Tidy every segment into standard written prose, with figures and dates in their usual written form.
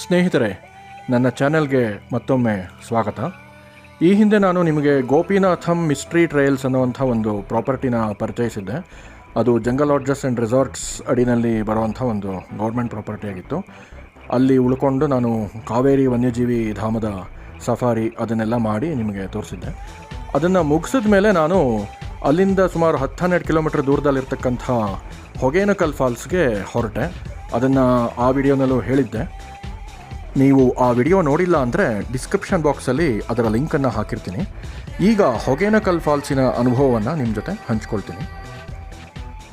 ಸ್ನೇಹಿತರೆ, ನನ್ನ ಚಾನೆಲ್ಗೆ ಮತ್ತೊಮ್ಮೆ ಸ್ವಾಗತ. ಈ ಹಿಂದೆ ನಾನು ನಿಮಗೆ ಗೋಪಿನಾಥಂ ಮಿಸ್ಟ್ರಿ ಟ್ರಯಲ್ಸ್ ಅನ್ನುವಂಥ ಒಂದು ಪ್ರಾಪರ್ಟಿನ ಪರಿಚಯಿಸಿದ್ದೆ. ಅದು ಜಂಗಲ್ ಲಾಡ್ಜಸ್ ಆ್ಯಂಡ್ ರೆಸಾರ್ಟ್ಸ್ ಅಡಿನಲ್ಲಿ ಬರುವಂಥ ಒಂದು ಗೌರ್ಮೆಂಟ್ ಪ್ರಾಪರ್ಟಿ ಆಗಿತ್ತು. ಅಲ್ಲಿ ಉಳ್ಕೊಂಡು ನಾನು ಕಾವೇರಿ ವನ್ಯಜೀವಿ ಧಾಮದ ಸಫಾರಿ ಅದನ್ನೆಲ್ಲ ಮಾಡಿ ನಿಮಗೆ ತೋರಿಸಿದ್ದೆ. ಅದನ್ನು ಮುಗಿಸಿದ ಮೇಲೆ ನಾನು ಅಲ್ಲಿಂದ ಸುಮಾರು 10-12 ಕಿಲೋಮೀಟರ್ ದೂರದಲ್ಲಿರ್ತಕ್ಕಂಥ ಹೊಗೇನಕಲ್ ಫಾಲ್ಸ್ಗೆ ಹೊರಟೆ. ಅದನ್ನು ಆ ವಿಡಿಯೋನಲ್ಲೂ ಹೇಳಿದ್ದೆ. ನೀವು ಆ ವಿಡಿಯೋ ನೋಡಿಲ್ಲ ಅಂದರೆ ಡಿಸ್ಕ್ರಿಪ್ಷನ್ ಬಾಕ್ಸಲ್ಲಿ ಅದರ ಲಿಂಕನ್ನು ಹಾಕಿರ್ತೀನಿ. ಈಗ ಹೊಗೇನಕಲ್ ಫಾಲ್ಸಿನ ಅನುಭವವನ್ನು ನಿಮ್ಮ ಜೊತೆ ಹಂಚ್ಕೊಳ್ತೀನಿ.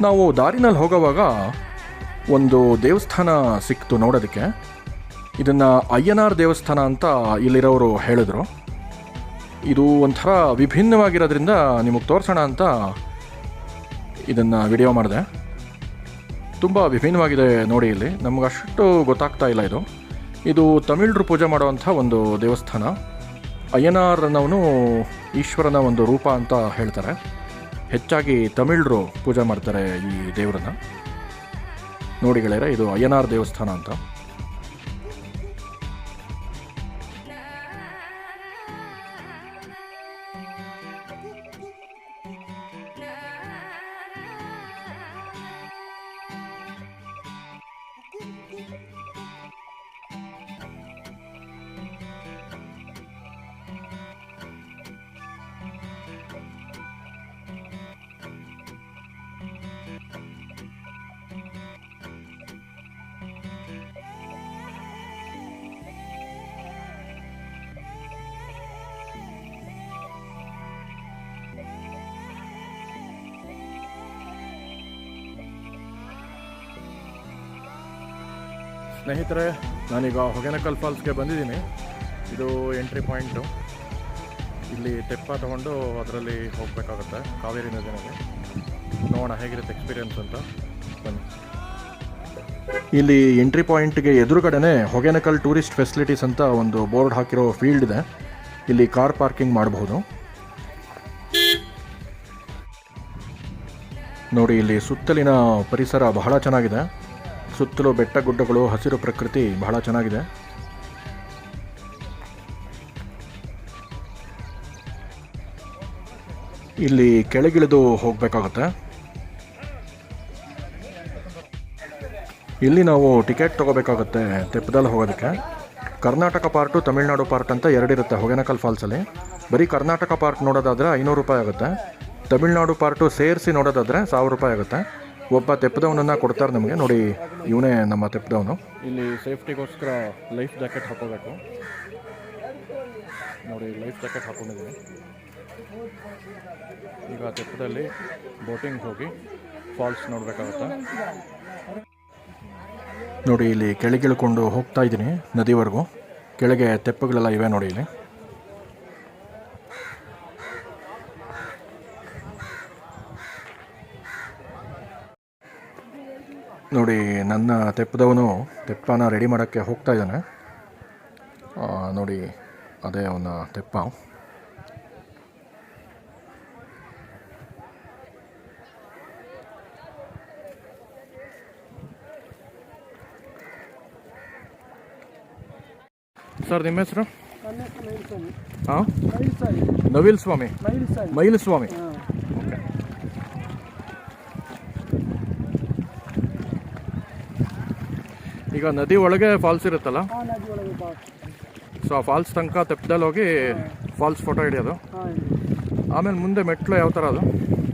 ನಾವು ದಾರಿನಲ್ಲಿ ಹೋಗೋವಾಗ ಒಂದು ದೇವಸ್ಥಾನ ಸಿಕ್ತು ನೋಡೋದಕ್ಕೆ. ಇದನ್ನು ಅಯ್ಯನಾರ್ ದೇವಸ್ಥಾನ ಅಂತ ಇಲ್ಲಿರೋರು ಹೇಳಿದ್ರು. ಇದು ಒಂಥರ ವಿಭಿನ್ನವಾಗಿರೋದ್ರಿಂದ ನಿಮಗೆ ತೋರಿಸೋಣ ಅಂತ ಇದನ್ನು ವಿಡಿಯೋ ಮಾಡಿದೆ. ತುಂಬ ವಿಭಿನ್ನವಾಗಿದೆ ನೋಡಿ. ಇಲ್ಲಿ ನಮಗಷ್ಟು ಗೊತ್ತಾಗ್ತಾ ಇಲ್ಲ. ಇದು ತಮಿಳರು ಪೂಜೆ ಮಾಡುವಂಥ ಒಂದು ದೇವಸ್ಥಾನ. ಅಯ್ಯನಾರ್ ಅನ್ನೋನು ಈಶ್ವರನ ಒಂದು ರೂಪ ಅಂತ ಹೇಳ್ತಾರೆ. ಹೆಚ್ಚಾಗಿ ತಮಿಳರು ಪೂಜೆ ಮಾಡ್ತಾರೆ ಈ ದೇವರನ್ನ. ನೋಡಿ ಗೆಳೆಯರೆ, ಇದು ಅಯ್ಯನಾರ್ ದೇವಸ್ಥಾನ ಅಂತ. ಸ್ನೇಹಿತರೆ, ನಾನೀಗ ಹೊಗೇನಕಲ್ ಫಾಲ್ಸ್ಗೆ ಬಂದಿದ್ದೀನಿ. ಇದು ಎಂಟ್ರಿ ಪಾಯಿಂಟು. ಇಲ್ಲಿ ತೆಪ್ಪ ತೊಗೊಂಡು ಅದರಲ್ಲಿ ಹೋಗಬೇಕಾಗತ್ತೆ ಕಾವೇರಿ ನದಿನಲ್ಲಿ. ನೋಡೋಣ ಹೇಗಿರುತ್ತೆ ಎಕ್ಸ್ಪೀರಿಯನ್ಸ್ ಅಂತ. ಬನ್ನಿ. ಇಲ್ಲಿ ಎಂಟ್ರಿ ಪಾಯಿಂಟ್ಗೆ ಎದುರುಗಡೆನೇ ಹೊಗೇನಕಲ್ ಟೂರಿಸ್ಟ್ ಫೆಸಿಲಿಟೀಸ್ ಅಂತ ಒಂದು ಬೋರ್ಡ್ ಹಾಕಿರೋ ಫೀಲ್ಡ್ ಇದೆ. ಇಲ್ಲಿ ಕಾರ್ ಪಾರ್ಕಿಂಗ್ ಮಾಡಬಹುದು. ನೋಡಿ, ಇಲ್ಲಿ ಸುತ್ತಲಿನ ಪರಿಸರ ಬಹಳ ಚೆನ್ನಾಗಿದೆ. ಸುತ್ತಲೂ ಬೆಟ್ಟ ಗುಡ್ಡಗಳು, ಹಸಿರು ಪ್ರಕೃತಿ ಬಹಳ ಚೆನ್ನಾಗಿದೆ. ಇಲ್ಲಿ ಕೆಳಗಿಳಿದು ಹೋಗಬೇಕಾಗತ್ತೆ. ಇಲ್ಲಿ ನಾವು ಟಿಕೆಟ್ ತೊಗೋಬೇಕಾಗತ್ತೆ ತೆಪ್ಪದಲ್ಲಿ ಹೋಗೋದಕ್ಕೆ. ಕರ್ನಾಟಕ ಪಾರ್ಟು, ತಮಿಳುನಾಡು ಪಾರ್ಟ್ ಅಂತ ಎರಡಿರುತ್ತೆ ಹೊಗೇನಕಲ್ ಫಾಲ್ಸಲ್ಲಿ. ಬರೀ ಕರ್ನಾಟಕ ಪಾರ್ಟ್ ನೋಡೋದಾದರೆ 500 ರೂಪಾಯಿ ಆಗುತ್ತೆ. ತಮಿಳುನಾಡು ಪಾರ್ಟು ಸೇರಿಸಿ ನೋಡೋದಾದರೆ 1000 ರೂಪಾಯಿ ಆಗುತ್ತೆ. ಒಬ್ಬ ತೆಪ್ಪದವನನ್ನು ಕೊಡ್ತಾರೆ ನಮಗೆ. ನೋಡಿ, ಇವನೇ ನಮ್ಮ ತೆಪ್ಪದವನು. ಇಲ್ಲಿ ಸೇಫ್ಟಿಗೋಸ್ಕರ ಲೈಫ್ ಜಾಕೆಟ್ ಹಾಕೋಬೇಕು. ನೋಡಿ, ಲೈಫ್ ಜಾಕೆಟ್ ಹಾಕೊಂಡಿದ್ದೀನಿ. ಈಗ ತೆಪ್ಪದಲ್ಲಿ ಬೋಟಿಂಗ್ ಹೋಗಿ ಫಾಲ್ಸ್ ನೋಡಬೇಕಾಗತ್ತೆ. ನೋಡಿ, ಇಲ್ಲಿ ಕೆಳಗಿಳ್ಕೊಂಡು ಹೋಗ್ತಾ ಇದ್ದೀನಿ ನದಿವರೆಗೂ. ಕೆಳಗೆ ತೆಪ್ಪಗಳೆಲ್ಲ ಇವೆ ನೋಡಿ. ಇಲ್ಲಿ ನೋಡಿ, ನನ್ನ ತೆಪ್ಪದವನು ತೆಪ್ಪನ ರೆಡಿ ಮಾಡೋಕ್ಕೆ ಹೋಗ್ತಾ ಇದ್ದಾನೆ. ನೋಡಿ, ಅದೇ ಅವನ ತೆಪ್ಪ. ಸರ್, ನಿಮ್ಮ ಹೆಸರು? ಹಾಂ, ನವಿಲ್ ಸ್ವಾಮಿ. ಮೈಲಸ್ವಾಮಿ. ಓಕೆ. ಈಗ ನದಿ ಒಳಗೆ ಫಾಲ್ಸ್ ಇರುತ್ತಲ್ಲ, ಸೊ ಆ ಫಾಲ್ಸ್ ತನಕ ತೆಪ್ಪದಲ್ಲಿ ಹೋಗಿ ಫಾಲ್ಸ್ ಫೋಟೋ ಹಿಡಿಯೋದು. ಆಮೇಲೆ ಮುಂದೆ ಮೆಟ್ಲು ಯಾವ ಥರ ಅದು?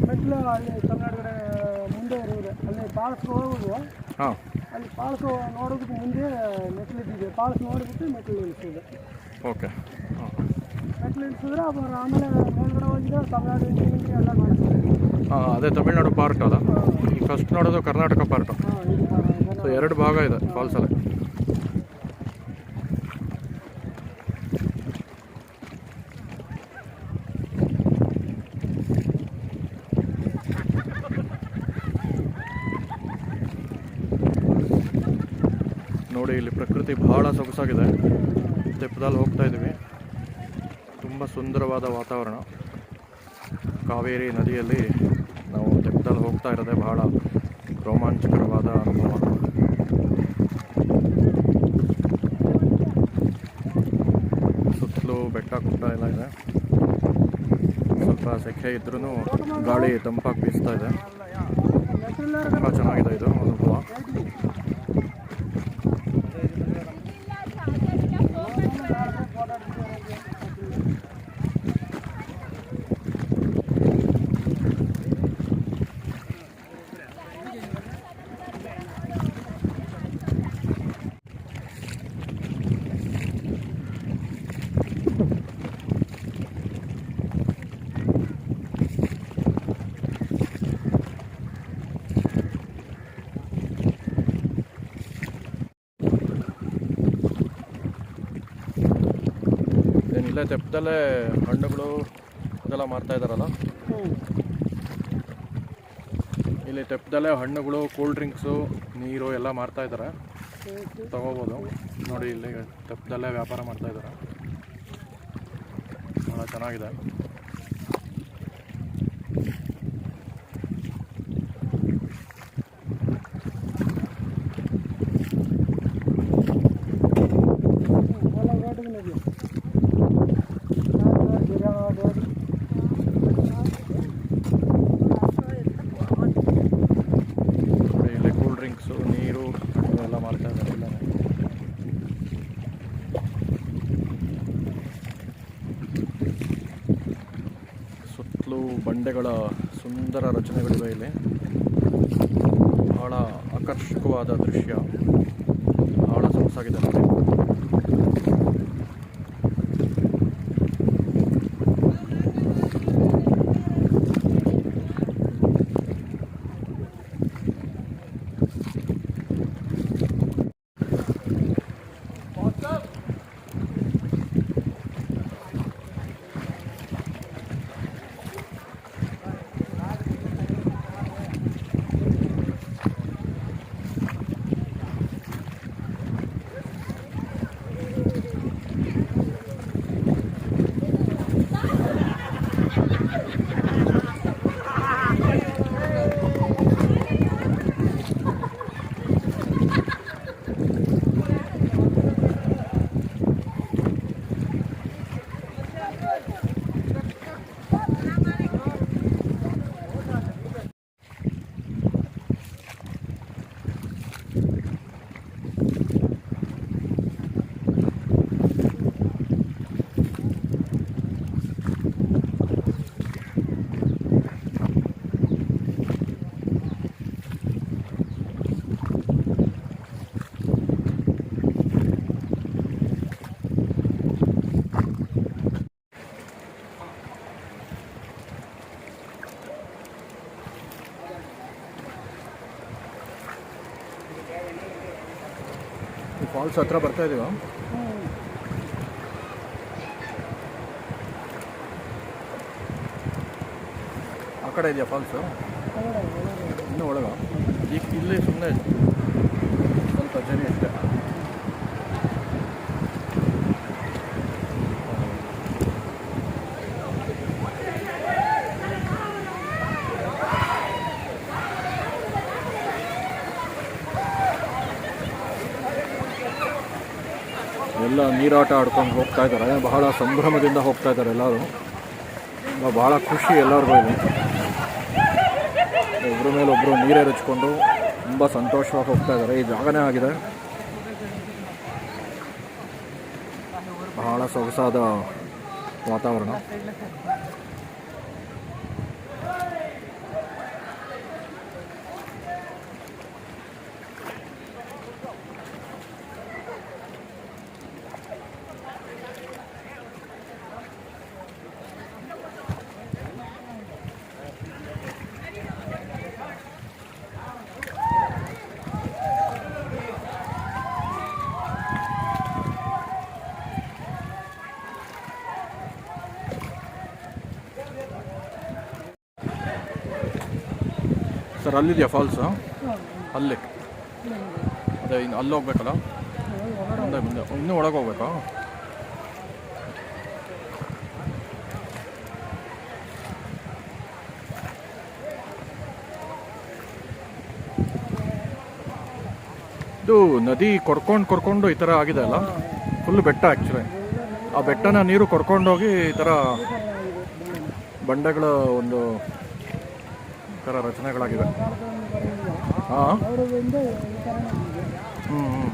ಮೆಟ್ಲು ಅಲ್ಲಿ ತಮಿಳ್ನಾಡು ಮುಂದೆ ಇರೋದು. ಅಲ್ಲಿ ಫಾಲ್ಸ್ ಹೋಗೋದು. ಹಾಂ, ಅಲ್ಲಿ ಫಾಲ್ಸ್ ನೋಡೋದಕ್ಕೆ ಮುಂದೆ ಮೆಟ್ಲು ಇದ್ದಿದೆ. ಫಾಲ್ಸ್ ನೋಡಿಬಿಟ್ಟು ಮೆಟ್ಲು ಇಳಿಸಿದೆ. ಓಕೆ. ಹಾಂ, ಮೆಟ್ಲು ಇಳಿಸಿದ್ರೆ ಅವರು ಆಮೇಲೆ ಮೇಲ್ಗಡೆ ಹೋಗಿದ್ರೆ ತಮಿಳ್ನಾಡು ಇಂಜಿನಿಯರಿಂಗ್ ಎಲ್ಲ ಕಾಣಿಸ್ತದೆ. ಹಾಂ, ಅದೇ ತಮಿಳ್ನಾಡು ಪಾರ್ಟ್ ಅಲ್ಲ. ಈಗ ಫಸ್ಟ್ ನೋಡೋದು ಕರ್ನಾಟಕ ಪಾರ್ಟು. ಸೊ 2 ಭಾಗ ಇದೆ ಫಾಲ್ಸಲ್ಲಿ. ನೋಡಿ, ಇಲ್ಲಿ ಪ್ರಕೃತಿ ಬಹಳ ಸೊಗಸಾಗಿದೆ. ತೆಪ್ಪದಲ್ಲಿ ಹೋಗ್ತಾ ಇದ್ದೀವಿ. ತುಂಬ ಸುಂದರವಾದ ವಾತಾವರಣ. ಕಾವೇರಿ ನದಿಯಲ್ಲಿ ನಾವು ತೆಪ್ಪದಲ್ಲಿ ಹೋಗ್ತಾ ಇರೋದೇ ಬಹಳ ರೋಮಾಂಚಕರವಾದ ಅನುಭವ. ಎಲ್ಲ ಇದೆ. ಸ್ವಲ್ಪ ಸೆಕೆ ಇದ್ರೂ ಗಾಳಿ ತಂಪಾಗಿ ಬೀಸ್ತಾ ಇದೆ. ತುಂಬ ಚೆನ್ನಾಗಿದೆ ಇದು ಅನುಭವ. ಇಲ್ಲೇ ತೆಪ್ಪದಲ್ಲೇ ಹಣ್ಣುಗಳು ಅದೆಲ್ಲ ಮಾರ್ತಾ ಇದ್ದಾರಲ್ಲ, ಇಲ್ಲಿ ತೆಪ್ಪದಲ್ಲೇ ಹಣ್ಣುಗಳು, ಕೂಲ್ ಡ್ರಿಂಕ್ಸು, ನೀರು ಎಲ್ಲ ಮಾರ್ತಾ ಇದ್ದಾರೆ. ತಗೋಬೋದು ನೋಡಿ, ಇಲ್ಲಿ ತೆಪ್ಪದಲ್ಲೇ ವ್ಯಾಪಾರ ಮಾಡ್ತಾ ಇದ್ದಾರೆ. ಭಾಳ ಚೆನ್ನಾಗಿದೆ. ಇಲ್ಲಿ ಕೂಲ್ ಡ್ರಿಂಕ್ಸು, ನೀರು, ಹಣ್ಣು ಎಲ್ಲ ಮಾಡ್ತಾ ಇದ್ದಾರೆ. ಇಲ್ಲ ಸುತ್ತಲೂ ಬಂಡೆಗಳ ಸುಂದರ ರಚನೆಗಳಿವೆ ಇಲ್ಲಿ. ಬಹಳ ಆಕರ್ಷಕವಾದ ದೃಶ್ಯ, ಬಹಳ ಸೊಗಸಾಗಿದೆ ನೋಡಿ. ಫಾಲ್ಸ್ ಹತ್ರ ಬರ್ತಾ ಇದೀವ. ಆ ಕಡೆ ಇದೆಯಾ ಫಾಲ್ಸು? ಇನ್ನೂ ಒಳಗ? ಈಗ ಇಲ್ಲಿ ಸುಮ್ಮನೆ ಸ್ವಲ್ಪ ಜನ ಅಷ್ಟೇ. ಎಲ್ಲ ನೀರಾಟ ಆಡ್ಕೊಂಡು ಹೋಗ್ತಾ ಇದ್ದಾರೆ. ಬಹಳ ಸಂಭ್ರಮದಿಂದ ಹೋಗ್ತಾ ಇದ್ದಾರೆ ಎಲ್ಲರೂ. ಬಹಳ ಖುಷಿ ಎಲ್ಲರಿಗೂ ಇದೆ. ಒಬ್ಬರ ಮೇಲೆ ಒಬ್ಬರು ನೀರೇ ಹಚ್ಕೊಂಡು ತುಂಬ ಸಂತೋಷವಾಗಿ ಹೋಗ್ತಾ ಇದ್ದಾರೆ. ಈ ಜಾಗನೇ ಆಗಿದೆ. ಬಹಳ ಸೊಗಸಾದ ವಾತಾವರಣ. ಸರ್ ಅಲ್ಲಿದೆಯಾ ಫಾಲ್ಸು? ಅಲ್ಲಿ ಅದೇ ಇನ್ನು ಅಲ್ಲಿ ಹೋಗ್ಬೇಕಲ್ಲ, ಮುಂದೆ ಮುಂದೆ ಇನ್ನೂ ಒಳಗೆ ಹೋಗ್ಬೇಕಾ? ಇದು ನದಿ ಕೊರ್ಕೊಂಡು ಈ ಥರ ಆಗಿದೆ ಅಲ್ಲ, ಫುಲ್ ಬೆಟ್ಟ ಆ್ಯಕ್ಚುಲಿ. ಆ ಬೆಟ್ಟನ ನೀರು ಕೊಡ್ಕೊಂಡೋಗಿ ಈ ಥರ ಬಂಡೆಗಳ ಒಂದು ಥರ ರಚನೆಗಳಾಗಿವೆ. ಹಾಂ. ಹ್ಞೂ ಹ್ಞೂ.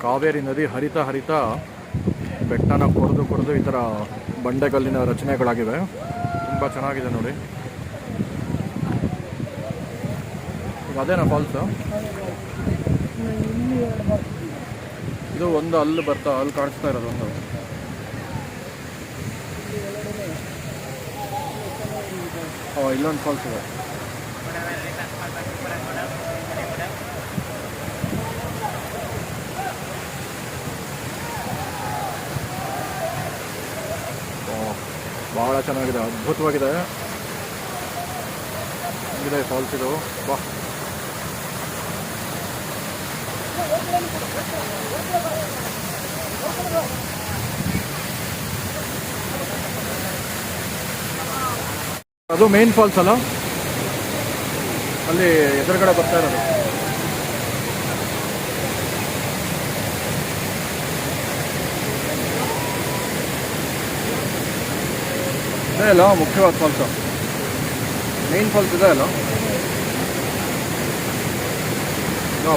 ಕಾವೇರಿ ನದಿ ಹರಿತಾ ಹರಿತಾ ಬೆಟ್ಟನ ಕೊರೆದು ಈ ಥರ ಬಂಡೆಗಲ್ಲಿನ ರಚನೆಗಳಾಗಿವೆ. ತುಂಬ ಚೆನ್ನಾಗಿದೆ ನೋಡಿ. ಈಗ ಅದೇನಾ ಫಾಲ್ಸ್? ಇದು ಒಂದು ಅಲ್ಲಿ ಕಾಣಿಸ್ತಾ ಇರೋದು ಒಂದು. ಇಲ್ಲೊಂದು ಫಾಲ್ಸ್ ಇದೆ. ಭಾಳ ಚೆನ್ನಾಗಿದೆ, ಅದ್ಭುತವಾಗಿದೆ. ಇದೆ ಫಾಲ್ಸ್ ಇದು. ಬಾ, ಅದು ಮೇನ್ ಫಾಲ್ಸ್ ಅಲ್ಲ, ಅಲ್ಲಿ ಎದುರುಗಡೆ ಬರ್ತಾ ಇರೋದು. ಇದೆ ಅಲ್ಲ ಮುಖ್ಯವಾದ ಫಾಲ್ಸು, ಮೇನ್ ಫಾಲ್ಸ್ ಇದೆ ಅಲ್ಲ.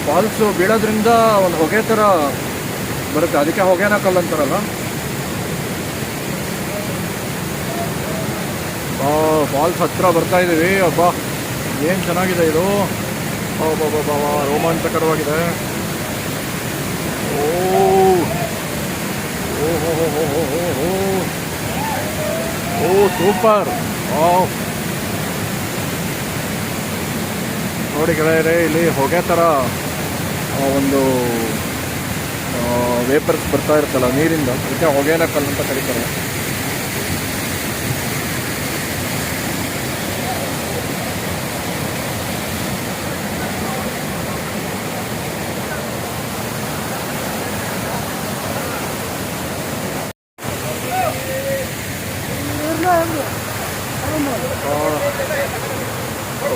ಫಾಲ್ಸು ಬೀಳೋದ್ರಿಂದ ಒಂದು ಹೊಗೆ ಥರ ಬರುತ್ತೆ, ಅದಕ್ಕೆ ಹೊಗೆನ ಕಲ್ಲು ಅಂತಾರಲ್ಲ. ಫಾಲ್ಸ್ ಹತ್ರ ಬರ್ತಾ ಇದ್ದೀವಿ. ಅಬ್ಬಾ ಏನು ಚೆನ್ನಾಗಿದೆ ಇದು. ರೋಮಾಂಚಕರವಾಗಿದೆ. ಓ ಸೂಪರ್. ನೋಡಿ ಗೆಳೆಯರೆ, ಇಲ್ಲಿ ಹೊಗೆ ಥರ ಒಂದು ವೇಪರ್ಸ್ ಬರ್ತಾ ಇರುತ್ತಲ್ಲ ನೀರಿಂದ, ಅದಕ್ಕೆ ಹೊಗೆನ ಕಲ್ಲು ಅಂತ ಕರೀತಾರೆ.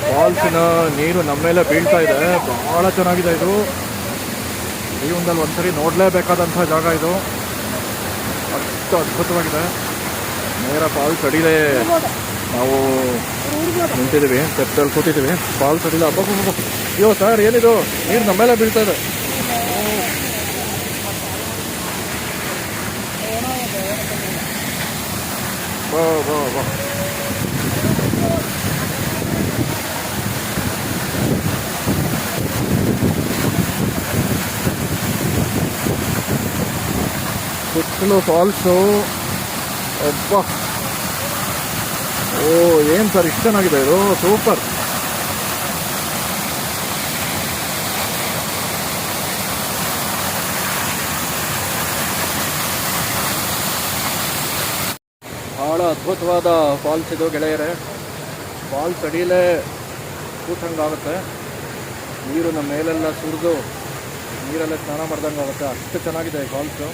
ಫಾಲ್ಸಿನ ನೀರು ನಮ್ಮ ಮೇಲೆ ಬೀಳ್ತಾ ಇದೆ. ಬಹಳ ಚೆನ್ನಾಗಿದೆ ಇದು. ಜೀವನದಲ್ಲಿ ಒಂದ್ಸರಿ ನೋಡಲೇಬೇಕಾದಂಥ ಜಾಗ ಇದು. ಅಷ್ಟು ಅದ್ಭುತವಾಗಿದೆ. ನೇರ ಫಾಲ್ಸ್ ಅಡಿಲೇ ನಾವು ನಿಂತಿದ್ದೀವಿ, ಸ್ಟೆಪ್ಸಲ್ಲಿ ಕೂತಿದ್ದೀವಿ. ಫಾಲ್ಸ್ ಅಡಿಲ್ಲ. ಹಬ್ಬ ಅಯ್ಯೋ ಸರ್, ಏನಿದು ನೀರು ನಮ್ಮ ಮೇಲೆ ಬೀಳ್ತಾ ಇದೆ. ಬಾ ಬಾ ಬಾ. ಸುತ್ತಲೂ ಫಾಲ್ಸು. ಅಬ್ಬ, ಏನು ಸರ್ ಇಷ್ಟು ಚೆನ್ನಾಗಿದೆ ಇದು. ಸೂಪರ್. ಭಾಳ ಅದ್ಭುತವಾದ ಫಾಲ್ಸ್ ಇದು ಗೆಳೆಯರೆ. ಫಾಲ್ಸ್ ಅಡಿಯಲ್ಲೇ ಕೂತಂಗಾಗುತ್ತೆ. ನೀರು ನಮ್ಮ ಮೇಲೆಲ್ಲ ಸುರಿದು ನೀರಲ್ಲೇ ಸ್ನಾನ ಮಾಡ್ದಂಗೆ ಆಗುತ್ತೆ. ಅಷ್ಟು ಚೆನ್ನಾಗಿದೆ ಈ ಫಾಲ್ಸು.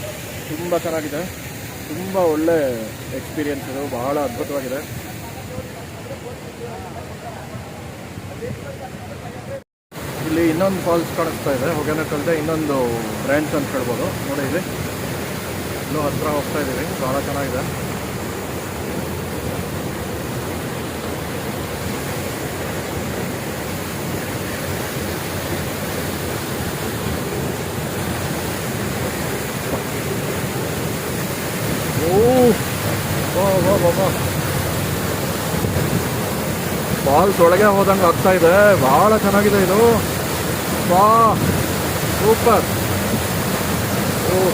ತುಂಬ ಚೆನ್ನಾಗಿದೆ. ತುಂಬ ಒಳ್ಳೆ ಎಕ್ಸ್ಪೀರಿಯನ್ಸ್ ಇದು. ಬಹಳ ಅದ್ಭುತವಾಗಿದೆ. ಇಲ್ಲಿ ಇನ್ನೊಂದು ಫಾಲ್ಸ್ ಕಾಣಿಸ್ತಾ ಇದೆ. ಹೊಗೆನ ಕಲ್ಲದೆ ಇನ್ನೊಂದು ಬ್ರ್ಯಾಂಚ್ ಅಂತ ಹೇಳ್ಬೋದು. ನೋಡಿ, ಇಲ್ಲಿ ಇನ್ನೂ ಹತ್ರ ಹೋಗ್ತಾ ಇದ್ದೀವಿ. ಭಾಳ ಚೆನ್ನಾಗಿದೆ. ಫಾಲ್ಸ್ ಒಳಗೆ ಹೋದಂಗೆ ಆಗ್ತಾ ಇದೆ. ಭಾಳ ಚೆನ್ನಾಗಿದೆ ಇದು. ವಾ, ಸೂಪರ್.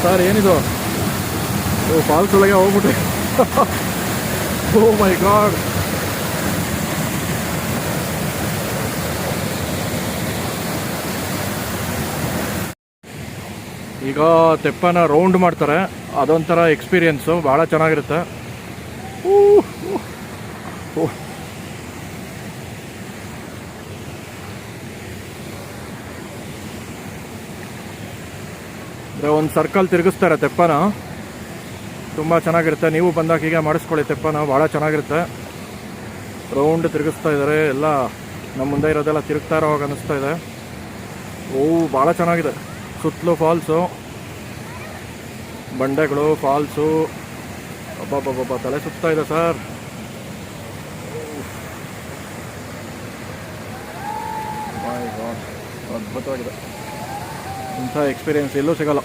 ಸರ್ ಏನಿದು? ಫಾಲ್ಸ್ ಒಳಗೆ ಹೋಗ್ಬಿಟ್ರಿ. ಓ ಮೈ ಗಾಡ್. ಈಗ ತೆಪ್ಪನ ರೌಂಡ್ ಮಾಡ್ತಾರೆ. ಅದೊಂಥರ ಎಕ್ಸ್ಪೀರಿಯನ್ಸು. ಭಾಳ ಚೆನ್ನಾಗಿರುತ್ತೆ. ಒಂದು ಸರ್ಕಲ್ ತಿರುಗಿಸ್ತಾರೆ ತೆಪ್ಪನ. ತುಂಬ ಚೆನ್ನಾಗಿರುತ್ತೆ. ನೀವು ಬಂದಾಗ ಹೀಗೆ ಮಾಡಿಸ್ಕೊಳ್ಳಿ ತೆಪ್ಪನ. ಭಾಳ ಚೆನ್ನಾಗಿರುತ್ತೆ. ರೌಂಡ್ ತಿರುಗಿಸ್ತಾ ಇದ್ದಾರೆ. ಎಲ್ಲ ನಮ್ಮ ಮುಂದೆ ಇರೋದೆಲ್ಲ ತಿರುಗ್ತಾ ಇರೋ ಹಾಗೆ ಅನ್ನಿಸ್ತಾ ಇದೆ. ಓ ಭಾಳ ಚೆನ್ನಾಗಿದೆ. ಸುತ್ತಲೂ ಫಾಲ್ಸು, ಬಂಡೆಗಳು, ಫಾಲ್ಸು. ಅಬ್ಬಬ್ಬಬ್ಬ ತಲೆ ಸುತ್ತಾ ಇದೆ ಸರ್. ಮೈ ಗಾಡ್, ಅದ್ಭುತವಾಗಿದೆ. ಇಂಥ ಎಕ್ಸ್ಪೀರಿಯೆನ್ಸ್ ಎಲ್ಲೂ ಸಿಗಲ್ಲ.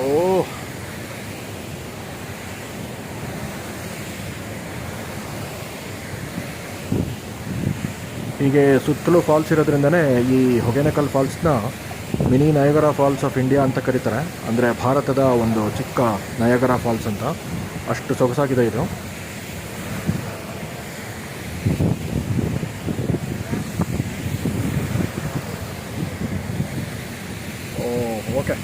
ಓ ಹೀಗೆ ಸುತ್ತಲೂ ಫಾಲ್ಸ್ ಇರೋದ್ರಿಂದನೇ ಈ ಹೊಗೇನಕಲ್ ಫಾಲ್ಸ್ನ mini Niagara falls of India ಅಂತ ಕರೀತಾರೆ. ಅಂದರೆ ಭಾರತದ ಒಂದು ಚಿಕ್ಕ ನಯಗರಾ ಫಾಲ್ಸ್ ಅಂತ. ಅಷ್ಟು ಸೊಗಸಾಗಿದೆ ಇದು. ಓಕೆ,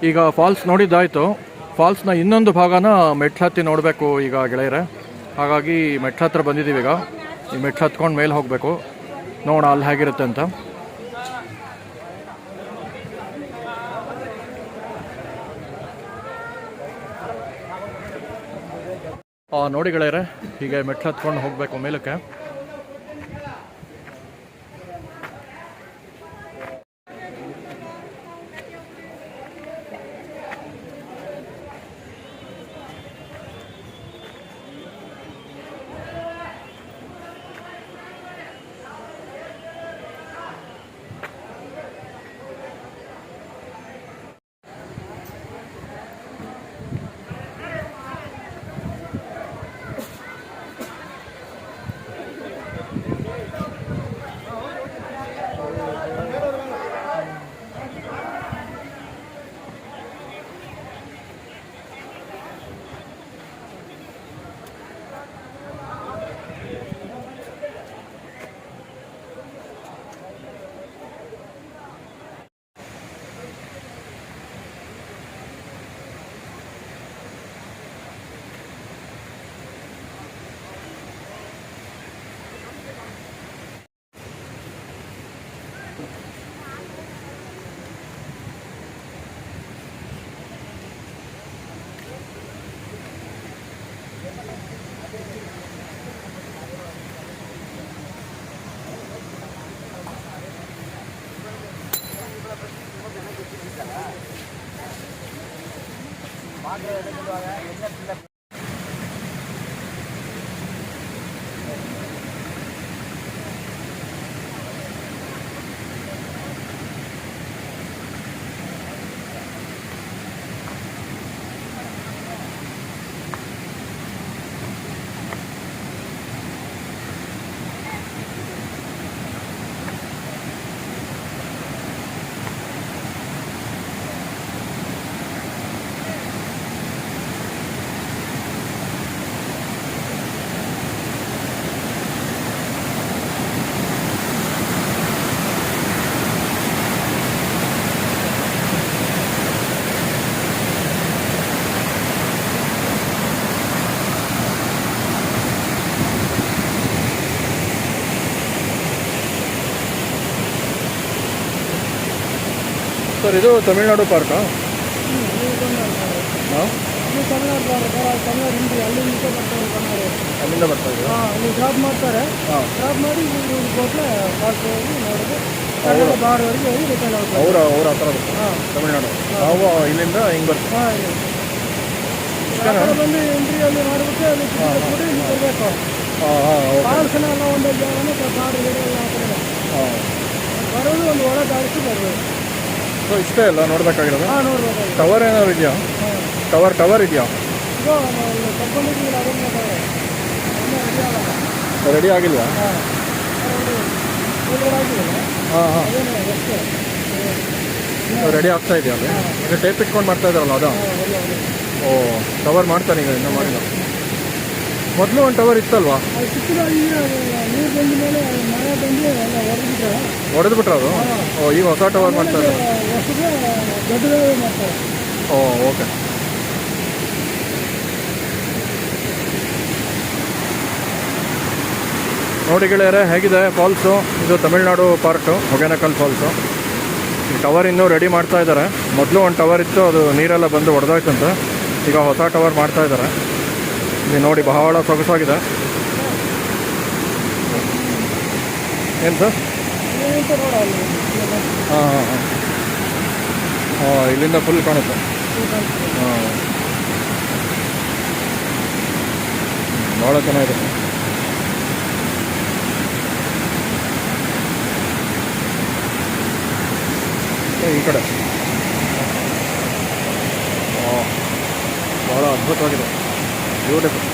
ಈಗ ಫಾಲ್ಸ್ ನೋಡಿದ್ದಾಯಿತು. ಫಾಲ್ಸ್ನ ಇನ್ನೊಂದು ಭಾಗನ ಮೆಟ್ಲು ನೋಡಬೇಕು ಈಗ ಗೆಳೆಯರೆ. ಹಾಗಾಗಿ ಮೆಟ್ಲು ಹತ್ರ ಬಂದಿದ್ದೀವಿ. ಈಗ ಈ ಮೆಟ್ಲು ಹತ್ಕೊಂಡು ಮೇಲೆ ಹೋಗಬೇಕು. ನೋಡೋಣ ಅಲ್ಲಿ ಹೇಗಿರುತ್ತೆ ಅಂತ. ನೋಡಿ ಗೆಳೆಯರೆ, ಹೀಗೆ ಮೆಟ್ಲು ಹತ್ಕೊಂಡು ಹೋಗಬೇಕು ಮೇಲಕ್ಕೆ. ಸರ್ ಇದು ತಮಿಳ್ನಾಡು ಪಾರ್ಕಾ? ಹಾಂ, ತಮಿಳ್ನಾಡು ಹಿಂದಿ ಅಲ್ಲಿಂದ ಬರ್ತಾರೆ. ಅಲ್ಲಿಂದ ಬರ್ತಾ ಇದೆ. ಅಲ್ಲಿ ಡ್ರಾಪ್ ಮಾಡ್ತಾರೆ. ಡ್ರಾಪ್ ಮಾಡಿ ಹೋಟ್ಲೆ ಫಾಲ್ಸ್ ಹೋಗಿ ನೋಡಿದ್ರೆ ಬಾರ್ವರೆಗೆ ಹೋಗಿ ರಿಟರ್ನ್ ಆಗ್ತಾರೆ. ಅವ್ರ ಹತ್ರ ತಮಿಳ್ನಾಡು. ನಾವು ಇಲ್ಲಿಂದ ಹಿಂಗೆ ಬರ್ತೀವಿ. ಬಂದು ಎಂಟ್ರಿಯಲ್ಲಿ ಮಾಡಿಬಿಟ್ಟು ಅಲ್ಲಿ ಕೂಡ ಇಲ್ಲಿ ಬರಬೇಕು. ಫಾಲ್ಸ್ನ ಎಲ್ಲ ಒಂದು ಜಾಗನ ಕಾಡು ಗಿಡ ಎಲ್ಲ ಬರೋದು ಒಂದು ಒಳ ದಾರಿಸಿ ಬರ್ಬೇಕು. ಸೊ ಇಷ್ಟೇ ಅಲ್ಲ ನೋಡ್ಬೇಕಾಗಿರೋದು? ನೋಡ್ಬೇಕು. ಟವರ್ ಏನಾದ್ರು ಇದೆಯಾ? ಟವರ್ ಇದೆಯಾ? ರೆಡಿ ಆಗಿಲ್ವಾ? ರೆಡಿ ಆಗ್ತಾ ಇದೆಯಾ? ಅಲ್ಲಿ ಟೇಪ್ ಇಟ್ಕೊಂಡು ಮಾಡ್ತಾ ಇದ್ದಾರಲ್ಲ ಅದು? ಓ, ಟವರ್ ಮಾಡ್ತಾನೆ ಈಗ, ಇನ್ನೂ ಮಾಡಿಲ್ಲ. ಮೊದಲು ಒಂದು ಟವರ್ ಇತ್ತಲ್ವಾ? ಹೊಡೆದು ಬಿಟ್ರೆ ಅದು? ಓ, ಈಗ ಹೊಸ ಟವರ್ ಮಾಡ್ತಾ ಇದ್ದಾರೆ. ಓ, ಓಕೆ. ನೋಡಿ ಗೆಳೆಯರೆ, ಹೇಗಿದೆ ಫಾಲ್ಸು? ಇದು ತಮಿಳ್ನಾಡು ಪಾರ್ಟು, ಹೊಗೇನಕಲ್ ಫಾಲ್ಸು. ಈ ಟವರ್ ಇನ್ನೂ ರೆಡಿ ಮಾಡ್ತಾ ಇದ್ದಾರೆ. ಮೊದಲು ಒಂದು ಟವರ್ ಇತ್ತು, ಅದು ನೀರೆಲ್ಲ ಬಂದು ಒಡೆದೋಯ್ತಂತೆ. ಈಗ ಹೊಸ ಟವರ್ ಮಾಡ್ತಾ ಇದ್ದಾರೆ. ಇಲ್ಲಿ ನೋಡಿ ಬಹಳ ಸೊಗಸಾಗಿದೆ. ಏನು ಸರ್? ಹಾಂ ಹಾಂ ಹಾಂ ಹಾಂ, ಇಲ್ಲಿಂದ ಫುಲ್ ಕಾಣುತ್ತೆ. ಹಾಂ, ಭಾಳ ಚೆನ್ನಾಗಿದೆ. ಈ ಕಡೆ ಭಾಳ ಅದ್ಭುತವಾಗಿದೆ, ಬ್ಯೂಟಿಫುಲ್.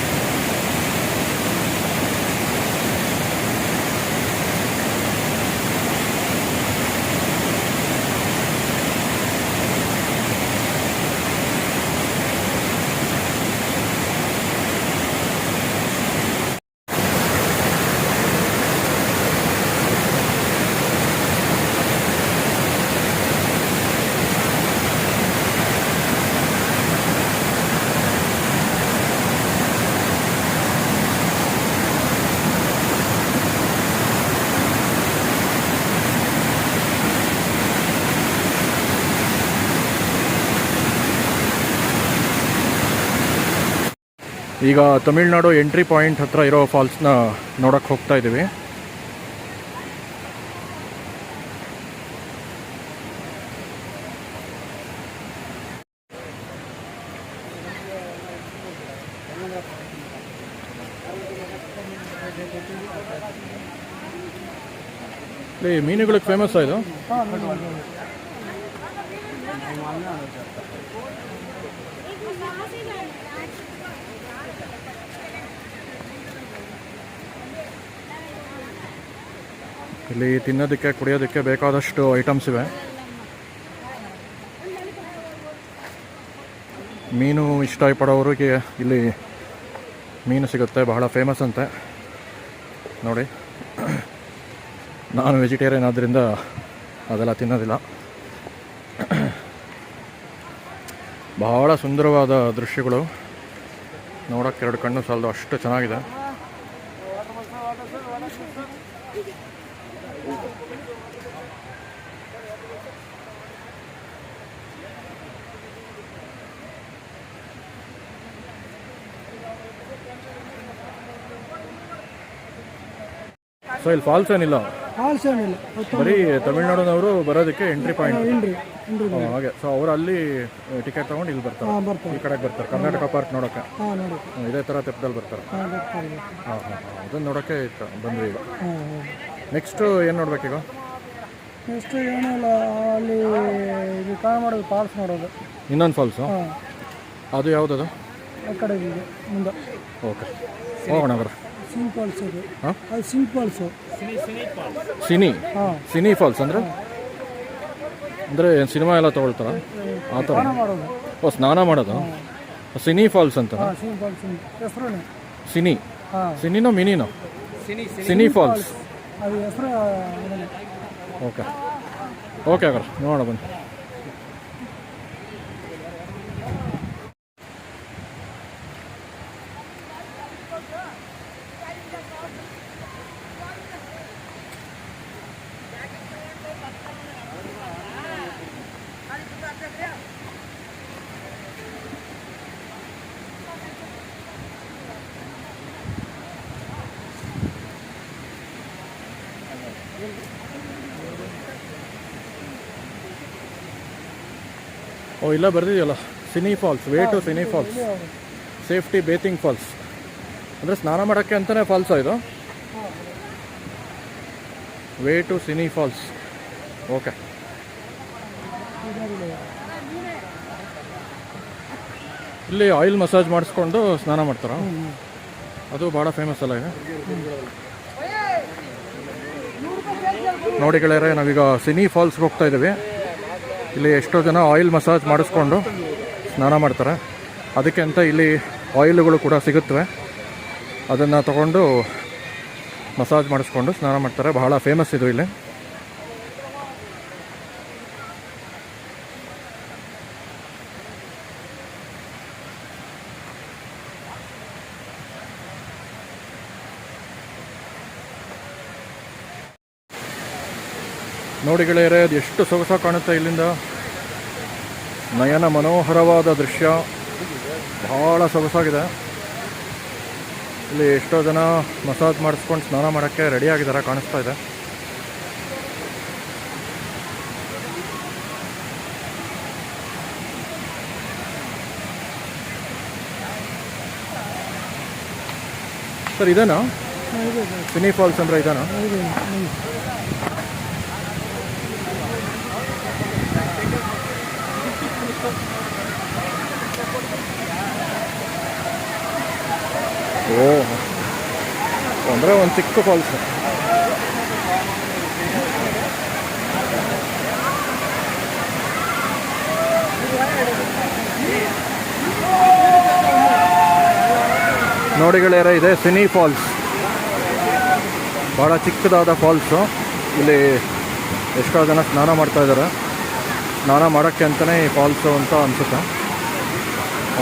ಈಗ ತಮಿಳ್ನಾಡು ಎಂಟ್ರಿ ಪಾಯಿಂಟ್ ಹತ್ರ ಇರೋ ಫಾಲ್ಸ್ನ ನೋಡಕ್ಕೆ ಹೋಗ್ತಾ ಇದ್ದೀವಿ. ಇಲ್ಲಿ ಮೀನುಗಳಿಗೆ ಫೇಮಸ್ ಇದು. ಇಲ್ಲಿ ತಿನ್ನೋದಕ್ಕೆ ಕುಡಿಯೋದಕ್ಕೆ ಬೇಕಾದಷ್ಟು ಐಟಮ್ಸ್ ಇವೆ. ಮೀನು ಇಷ್ಟಪಡೋರಿಗೆ ಇಲ್ಲಿ ಮೀನು ಸಿಗುತ್ತೆ, ಬಹಳ ಫೇಮಸ್ ಅಂತೆ. ನೋಡಿ, ನಾನು ವೆಜಿಟೇರಿಯನ್ ಆದ್ದರಿಂದ ಅದೆಲ್ಲ ತಿನ್ನೋದಿಲ್ಲ. ಬಹಳ ಸುಂದರವಾದ ದೃಶ್ಯಗಳು, ನೋಡೋಕ್ಕೆ ಎರಡು ಕಣ್ಣು ಸಾಲದು, ಅಷ್ಟು ಚೆನ್ನಾಗಿದೆ. ಸೊ ಇಲ್ಲಿ ಫಾಲ್ಸ್ ಏನಿಲ್ಲ, ಫಾಲ್ಸ್ ಏನಿಲ್ಲ, ಬರೀ ತಮಿಳ್ನಾಡಿನವರು ಬರೋದಕ್ಕೆ ಎಂಟ್ರಿ ಪಾಯಿಂಟ್ ಹಾಗೆ. ಸೊ ಅವರು ಅಲ್ಲಿ ಟಿಕೆಟ್ ತೊಗೊಂಡು ಇಲ್ಲಿ ಬರ್ತಾರೆ, ಈ ಕಡೆಗೆ ಬರ್ತಾರೆ ಕರ್ನಾಟಕ ಪಾರ್ಕ್ ನೋಡೋಕ್ಕೆ. ಇದೇ ಥರ ತೆಪ್ಪದಲ್ಲಿ ಬರ್ತಾರೆ. ಹಾಂ ಹಾಂ ಹಾಂ, ಅದನ್ನು ನೋಡೋಕ್ಕೆ ಬಂದ್ವಿ. ಈಗ ನೆಕ್ಸ್ಟು ಏನು ನೋಡ್ಬೇಕೀಗ? ನೆಕ್ಸ್ಟ್ ಏನಿಲ್ಲ, ಅಲ್ಲಿ ಇದು ಕಾಣ್ ಮಾಡೋದು ಫಾಲ್ಸ್ ನೋಡೋದು. ಇನ್ನೊಂದು ಫಾಲ್ಸು, ಅದು ಯಾವುದದು? ಆ ಕಡೆ ಮುಂದೆ. ಓಕೆ, ಹೋಗೋಣ ಬರ. ಸಿನಿ ಫಾಲ್ಸ್ ಅದು. ಹಾಂ, ಅದು ಸಿನಿ ಫಾಲ್ಸು. ಸಿನಿ ಫಾಲ್ಸ್ ಅಂದರೆ ಸಿನಿಮಾ ಎಲ್ಲ ತೊಗೊಳ್ತಾರ ಆ ಥರ? ಓ, ಸ್ನಾನ ಮಾಡೋದು. ಸಿನಿ ಫಾಲ್ಸ್ ಅಂತ. ಸಿನಿನೋ ಮಿನಿನೋ? ಸಿನಿ ಫಾಲ್ಸ್. ಓಕೆ ಓಕೆ, ಹಾಗಾದ್ರೆ ನೋಡೋಣ ಬನ್ನಿ. ಓ, ಇಲ್ಲ ಬರ್ದಿದೆಯಲ್ಲ, Sini falls, way to Sini falls, safety bathing falls. ಅಂದರೆ ಸ್ನಾನ ಮಾಡೋಕ್ಕೆ ಅಂತಲೇ ಫಾಲ್ಸಾ ಇದು? Way to Sini falls. Okay, ಇಲ್ಲಿ ಆಯಿಲ್ ಮಸಾಜ್ ಮಾಡಿಸ್ಕೊಂಡು ಸ್ನಾನ ಮಾಡ್ತಾರ? ಅದು ಭಾಳ ಫೇಮಸ್ ಅಲ್ಲ ಈಗ. ನೋಡಿ ಗೆಳೆಯರೆ, ನಾವೀಗ ಸಿನಿ ಫಾಲ್ಸ್ಗೆ ಹೋಗ್ತಾ ಇದ್ದೀವಿ. ಇಲ್ಲಿ ಎಷ್ಟೋ ಜನ ಆಯಿಲ್ ಮಸಾಜ್ ಮಾಡಿಸ್ಕೊಂಡು ಸ್ನಾನ ಮಾಡ್ತಾರೆ. ಅದಕ್ಕೆ ಅಂತ ಇಲ್ಲಿ ಆಯಿಲ್ಗಳು ಕೂಡ ಸಿಗುತ್ತವೆ, ಅದನ್ನು ತಗೊಂಡು ಮಸಾಜ್ ಮಾಡಿಸ್ಕೊಂಡು ಸ್ನಾನ ಮಾಡ್ತಾರೆ. ಬಹಳ ಫೇಮಸ್ ಇದು ಇಲ್ಲಿ. ನೋಡಿ ಗೆಳೆಯರೆ, ಅದು ಎಷ್ಟು ಸೊಗಸಾಗಿ ಕಾಣುತ್ತೆ ಇಲ್ಲಿಂದ. ನಯನ ಮನೋಹರವಾದ ದೃಶ್ಯ, ಭಾಳ ಸೊಗಸಾಗಿದೆ. ಇಲ್ಲಿ ಎಷ್ಟೋ ಜನ ಮಸಾಜ್ ಮಾಡಿಸ್ಕೊಂಡು ಸ್ನಾನ ಮಾಡೋಕ್ಕೆ ರೆಡಿಯಾಗಿದ್ದಾರೆ, ಕಾಣಿಸ್ತಾ ಇದೆ. ಸರ್ ಇದೇನಾ ಸಿನಿ ಫಾಲ್ಸ್ ಅಂದರೆ ಇದೇನಾ? ಓ, ಅಂದರೆ ಒಂದು ಚಿಕ್ಕ ಫಾಲ್ಸ್. ನೋಡಿ ಗೆಳೆಯರೆ, ಇದೆ ಸಿನಿ ಫಾಲ್ಸ್. ಭಾಳ ಚಿಕ್ಕದಾದ ಫಾಲ್ಸು. ಇಲ್ಲಿ ಎಷ್ಟೋ ಜನ ಸ್ನಾನ ಮಾಡ್ತಾಯಿದ್ದಾರೆ. ಸ್ನಾನ ಮಾಡೋಕ್ಕೆ ಅಂತಲೇ ಈ ಫಾಲ್ಸು ಅಂತ ಅನಿಸುತ್ತೆ.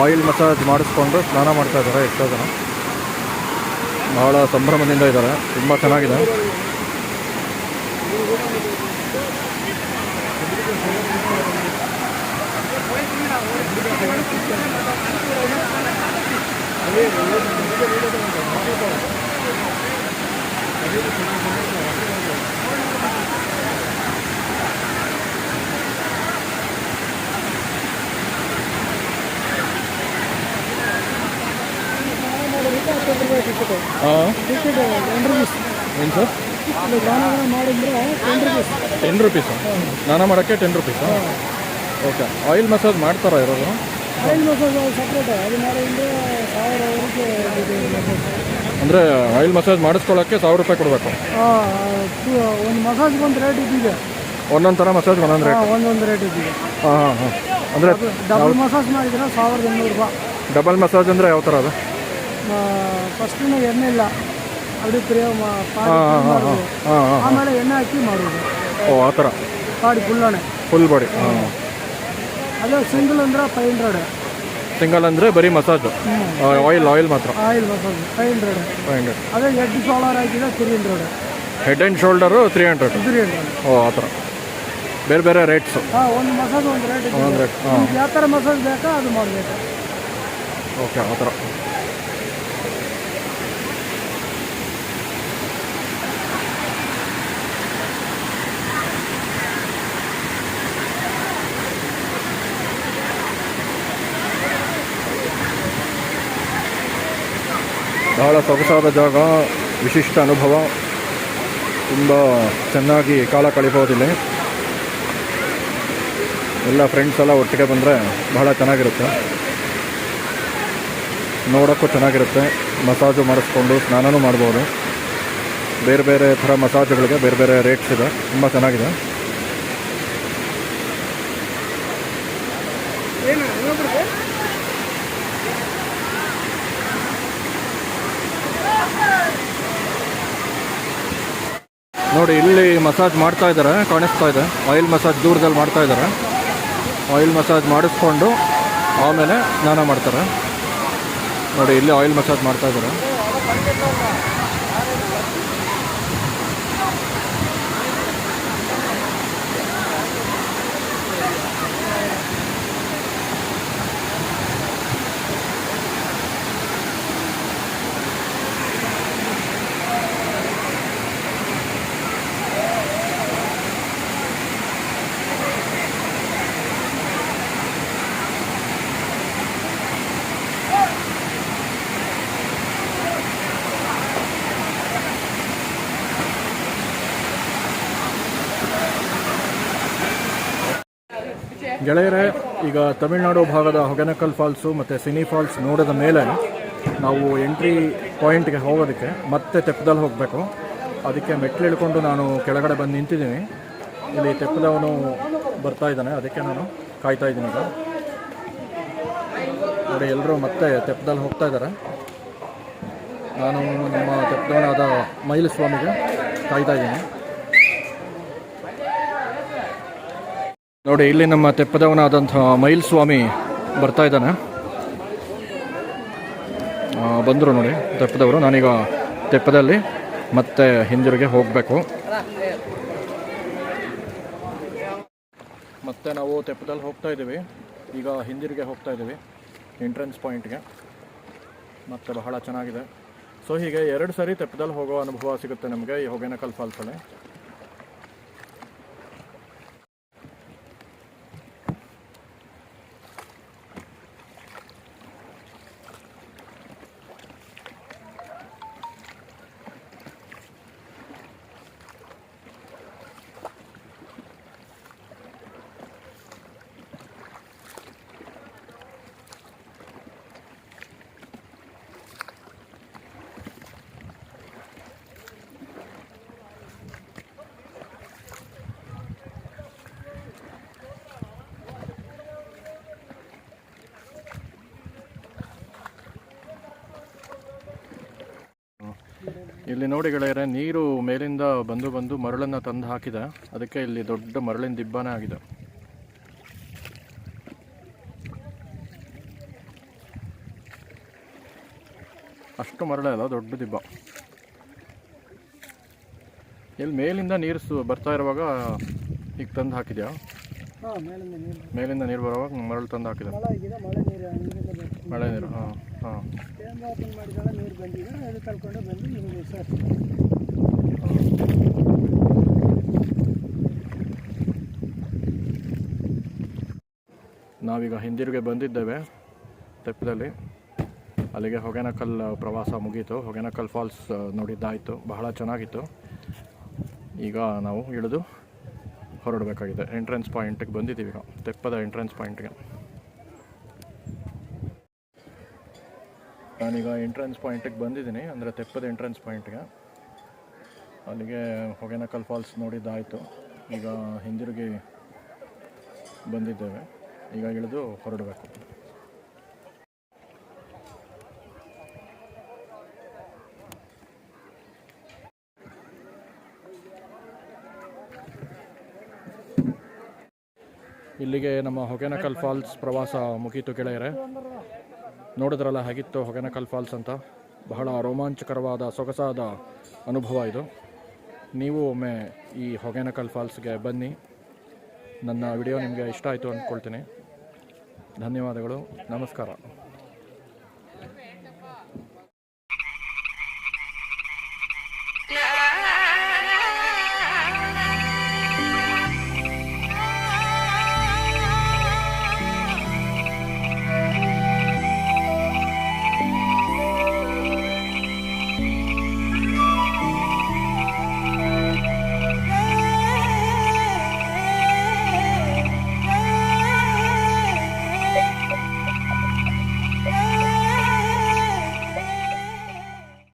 ಆಯಿಲ್ ಮಸಾಜ್ ಮಾಡಿಸ್ಕೊಂಡು ಸ್ನಾನ ಮಾಡ್ತಾಯಿದ್ದಾರೆ ಎಷ್ಟೋ ಜನ. ಭಾಳ ಸಂಭ್ರಮದಿಂದ ಇದ್ದಾರೆ, ತುಂಬ ಚೆನ್ನಾಗಿದೆ. ಹಾಂ, ಏನು ಸರ್? ಮಾಡಿದ್ರೆ 10 10 rupees. ರೂಪೀಸು ಸ್ನಾನ ಮಾಡೋಕ್ಕೆ 10 ರೂಪೀಸು. ಓಕೆ. ಆಯಿಲ್ ಮಸಾಜ್ ಮಾಡ್ತಾರಾ ಇರೋದು? ಆಯಿಲ್ ಮಸಾಜ್ ಸಪ್ರೇಟ್, ಅದು ಮಾಡಿದ್ರೆ 1000ವರೆಗೆ ಅಂದರೆ ಆಯಿಲ್ ಮಸಾಜ್ ಮಾಡಿಸ್ಕೊಳ್ಳೋಕ್ಕೆ 1000 ರೂಪಾಯಿ ಕೊಡಬೇಕು. ಒಂದು ಮಸಾಜ್ಗೆ ಒಂದು ರೇಟ್ ಇದ್ದಿದೆ. ಒಂದೊಂದು ಥರ ಮಸಾಜ್ ಒಂದೊಂದು ರೇಟ್. ಒಂದೊಂದು ರೇಟ್ ಇದ್ದಿದೆ. ಹಾಂ ಹಾಂ ಹಾಂ. ಅಂದರೆ ಡಬಲ್ ಮಸಾಜ್ ಮಾಡಿದ್ರೆ 1800 ರೂಪಾಯಿ. ಡಬಲ್ ಮಸಾಜ್ ಅಂದರೆ ಯಾವ ಥರ ಅದು? ಫಸ್ಟಿನ ಎಣ್ಣೆ ಇಲ್ಲ, ಅದು ಆಮೇಲೆ ಎಣ್ಣೆ ಹಾಕಿ ಮಾಡೋದು. ಓ, ಆ ಥರ ಬಾಡಿ ಫುಲ್ಲಣೆ, ಫುಲ್ ಬಾಡಿ. ಹಾಂ. ಅದೇ ಸಿಂಗಲ್ ಅಂದ್ರೆ 500. ಸಿಂಗಲ್ ಅಂದರೆ ಬರೀ ಮಸಾಜು, ಆಯಿಲ್ ಮಾತ್ರ. Oil massage 500. ಅದೇ ಹೆಡ್ ಶೋಲ್ಡರ್ ಹಾಕಿದ್ರೆ 300. Head and shoulder 300. 300. ಓ, ಆ ಥರ ಬೇರೆ ಬೇರೆ ರೇಟ್ಸು. ಒಂದು ಮಸಾಜ್ ಒಂದು ರೇಟ್. ಒಂದು ರೇಟ್. ಹಾಂ. ಯಾವ ಥರ ಮಸಾಜ್ ಬೇಕಾ ಅದು ಮಾಡಬೇಕು. ಓಕೆ, ಆ ಥರ. ಬಹಳ ಸೊಗಸಾದ ಜಾಗ, ವಿಶಿಷ್ಟ ಅನುಭವ, ತುಂಬ ಚೆನ್ನಾಗಿ ಕಾಲ ಕಳಿಬೋದಿಲ್ಲ. ಎಲ್ಲ ಫ್ರೆಂಡ್ಸ್ ಎಲ್ಲ ಒಟ್ಟಿಗೆ ಬಂದರೆ ಬಹಳ ಚೆನ್ನಾಗಿರುತ್ತೆ, ನೋಡೋಕ್ಕೂ ಚೆನ್ನಾಗಿರುತ್ತೆ. ಮಸಾಜು ಮಾಡಿಸ್ಕೊಂಡು ಸ್ನಾನನೂ ಮಾಡ್ಬೋದು. ಬೇರೆ ಬೇರೆ ಥರ ಮಸಾಜುಗಳಿಗೆ ಬೇರೆ ಬೇರೆ ರೇಟ್ಸ್ ಇದೆ, ತುಂಬ ಚೆನ್ನಾಗಿದೆ. ನೋಡಿ, ಇಲ್ಲಿ ಮಸಾಜ್ ಮಾಡ್ತಾ ಇದ್ದಾರೆ, ಕಾಣಿಸ್ತಾ ಇದೆ. ಆಯಿಲ್ ಮಸಾಜ್ ದೂರದಲ್ಲಿ ಮಾಡ್ತಾ ಇದ್ದಾರೆ. ಆಯಿಲ್ ಮಸಾಜ್ ಮಾಡಿಸ್ಕೊಂಡು ಆಮೇಲೆ ಸ್ನಾನ ಮಾಡ್ತಾರೆ. ನೋಡಿ, ಇಲ್ಲಿ ಆಯಿಲ್ ಮಸಾಜ್ ಮಾಡ್ತಾ ಇದ್ದಾರೆ. ಗೆಳೆಯರೇ, ಈಗ ತಮಿಳುನಾಡು ಭಾಗದ ಹೊಗೆನಕಲ್ ಫಾಲ್ಸು ಮತ್ತು ಸಿನಿ ಫಾಲ್ಸ್ ನೋಡಿದ ಮೇಲೆ ನಾವು ಎಂಟ್ರಿ ಪಾಯಿಂಟ್ಗೆ ಹೋಗೋದಕ್ಕೆ ಮತ್ತೆ ತೆಪ್ಪದಲ್ಲಿ ಹೋಗಬೇಕು. ಅದಕ್ಕೆ ಮೆಟ್ಲು ಇಳ್ಕೊಂಡು ನಾನು ಕೆಳಗಡೆ ಬಂದು ನಿಂತಿದ್ದೀನಿ. ಇಲ್ಲಿ ತೆಪ್ಪದವನು ಬರ್ತಾ ಇದ್ದಾನೆ, ಅದಕ್ಕೆ ನಾನು ಕಾಯ್ತಾ ಇದ್ದೀನಿ. ಈಗ ನೋಡಿ, ಎಲ್ಲರೂ ಮತ್ತೆ ತೆಪ್ಪದಲ್ಲಿ ಹೋಗ್ತಾ ಇದ್ದಾರೆ. ನಾನು ನಮ್ಮ ತೆಪ್ಪದವನಾದ ಮೈಲಸ್ವಾಮಿಗೆ ಕಾಯ್ತಾ ಇದ್ದೀನಿ. ನೋಡಿ, ಇಲ್ಲಿ ನಮ್ಮ ತೆಪ್ಪದವನಾದಂಥ ಮೈಲ್ಸ್ವಾಮಿ ಬರ್ತಾ ಇದ್ದಾನೆ. ಬಂದರು ನೋಡಿ ತೆಪ್ಪದವರು. ನಾನೀಗ ತೆಪ್ಪದಲ್ಲಿ ಮತ್ತೆ ಹಿಂದಿರುಗಿ ಹೋಗಬೇಕು. ಮತ್ತು ನಾವು ತೆಪ್ಪದಲ್ಲಿ ಹೋಗ್ತಾ ಇದ್ದೀವಿ. ಈಗ ಹಿಂದಿರುಗಿ ಹೋಗ್ತಾ ಇದ್ದೀವಿ ಎಂಟ್ರೆನ್ಸ್ ಪಾಯಿಂಟ್ಗೆ. ಮತ್ತು ಬಹಳ ಚೆನ್ನಾಗಿದೆ. ಸೊ ಹೀಗೆ 2 ಸರಿ ತೆಪ್ಪದಲ್ಲಿ ಹೋಗೋ ಅನುಭವ ಸಿಗುತ್ತೆ ನಮಗೆ ಈ ಹೊಗೇನಕಲ್ ಫಾಲ್ಸಲ್ಲಿ. ಇಲ್ಲಿ ನೋಡಿ ಗೆಳೆಯರೆ, ನೀರು ಮೇಲಿಂದ ಬಂದು ಮರಳನ್ನು ತಂದು ಹಾಕಿದೆ. ಅದಕ್ಕೆ ಇಲ್ಲಿ ದೊಡ್ಡ ಮರಳಿನ ದಿಬ್ಬನೇ ಆಗಿದೆ. ಅಷ್ಟು ಮರಳೇ ಅಲ್ಲ, ದೊಡ್ಡ ದಿಬ್ಬ. ಇಲ್ಲಿ ಮೇಲಿಂದ ನೀರು ಬರ್ತಾ ಇರುವಾಗ ಈಗ ತಂದು ಹಾಕಿದ್ಯಾ? ಮೇಲಿಂದ ನೀರು ಬರುವಾಗ ಮರಳು ತಂದು ಹಾಕಿದೆ. ಮಳೆ ನೀರು. ಹಾಂ ಹಾಂ. ನೀರು ಬಂದಿದೆ, ಅದು ಕಲ್ಕೊಂಡು ಬಂದು ನಿಮಗೆ ಸರ್. ನಾವೀಗ ಹಿಂದಿರುಗಿ ಬಂದಿದ್ದೇವೆ ತೆಪ್ಪದಲ್ಲಿ. ಅಲ್ಲಿಗೆ ಹೊಗೇನಕಲ್ ಪ್ರವಾಸ ಮುಗೀತು. ಹೊಗೇನಕಲ್ ಫಾಲ್ಸ್ ನೋಡಿದ್ದಾಯಿತು, ಬಹಳ ಚೆನ್ನಾಗಿತ್ತು. ಈಗ ನಾವು ಇಳಿದು ಹೊರಡಬೇಕಾಗಿದೆ. ಎಂಟ್ರೆನ್ಸ್ ಪಾಯಿಂಟಿಗೆ ಬಂದಿದ್ದೀವಿ ಈಗ, ತೆಪ್ಪದ ಎಂಟ್ರೆನ್ಸ್ ಪಾಯಿಂಟ್ಗೆ. ನಾನೀಗ ಎಂಟ್ರೆನ್ಸ್ ಪಾಯಿಂಟಿಗೆ ಬಂದಿದ್ದೀನಿ, ಅಂದರೆ ತೆಪ್ಪದ ಎಂಟ್ರೆನ್ಸ್ ಪಾಯಿಂಟ್ಗೆ. ಅಲ್ಲಿಗೆ ಹೊಗೇನಕಲ್ ಫಾಲ್ಸ್ ನೋಡಿದ್ದಾಯಿತು. ಈಗ ಹಿಂದಿರುಗಿ ಬಂದಿದ್ದೇವೆ. ಈಗ ಇಳಿದು ಹೊರಡಬೇಕು. ಇಲ್ಲಿಗೆ ನಮ್ಮ ಹೊಗೇನಕಲ್ ಫಾಲ್ಸ್ ಪ್ರವಾಸ ಮುಗೀತು ಗೆಳೆಯರೆ. ನೋಡಿದ್ರಲ್ಲ ಹೇಗಿತ್ತು ಹೊಗೇನಕಲ್ ಫಾಲ್ಸ್ ಅಂತ. ಬಹಳ ರೋಮಾಂಚಕರವಾದ ಸೊಗಸಾದ ಅನುಭವ ಇದು. ನೀವು ಒಮ್ಮೆ ಈ ಹೊಗೇನಕಲ್ ಫಾಲ್ಸ್ಗೆ ಬನ್ನಿ. ನನ್ನ ವಿಡಿಯೋ ನಿಮಗೆ ಇಷ್ಟ ಆಯಿತು ಅಂದ್ಕೊಳ್ತೀನಿ. ಧನ್ಯವಾದಗಳು. ನಮಸ್ಕಾರ.